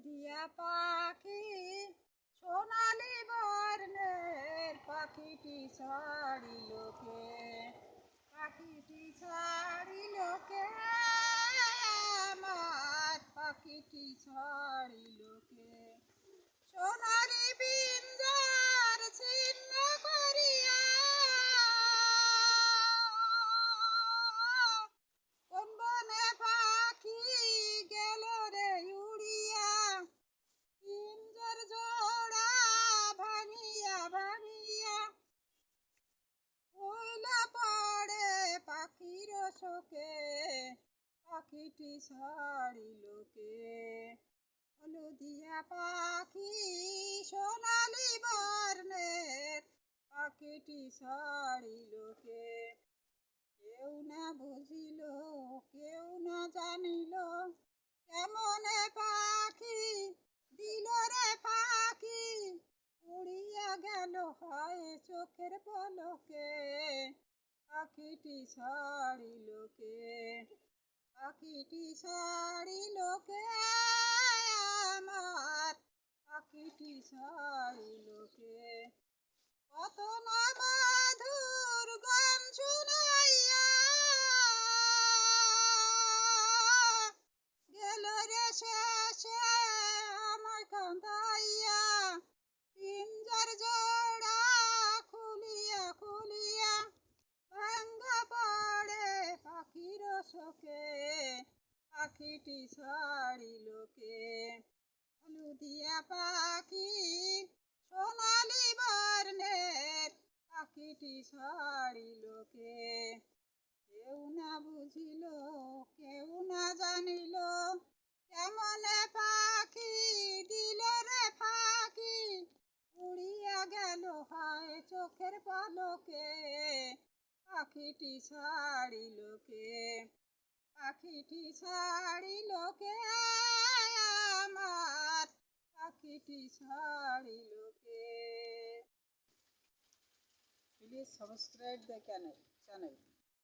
হলদিয়া পাখি সোনালি বর্ণের পাখিটি ছাড়িল কে, পাখিটি ছাড়িল কে, আমার পাখিটি ছাড়িল কে। সোনালি পিঞ্জার ছিন্ন করিয়া কোন বনে পাখি গেল রে উড়িয়া, পিঞ্জার জোড়া ভাঙিয়া ভাঙিয়া হইলা পড়ে পাখির শোকে, পাখিটি ছাড়িল কে। হলদিয়া পাখি সোনালি বর্ণের পাখিটি ছাড়িল কে। কেউ না বুঝিল কেউ না জানিল কেমনে পাখি দিল রে পাখি, উড়িয়া গেল হয় চোখের পলকে, পাখিটি ছাড়িল কে, পাখিটি ছাড়িল কে, আমার পাখিটি ছাড়িল কে। কত না মধুর গান শুনাইয়া গেল রে শেষে আমায় কাঁদাইয়া, পিঞ্জার জোড়া খুলিয়া খুলিয়া ভাঙ্গা পড়ে পাখির শোকে, পাখিটি ছাড়িল কে। হলদিয়া পাখি সোনালি বর্ণের পাখিটি ছাড়িল কে। কেউ না বুঝিল কেউ না জানিল কেমনে পাখি দিল রে পাখি, উড়িয়া গেল হয় চোখের পলকে, পাখিটি ছাড়িল কে, পাখিটি ছাড়িল কে, আমার পাখিটি ছাড়িল কে। Please subscribe the channel.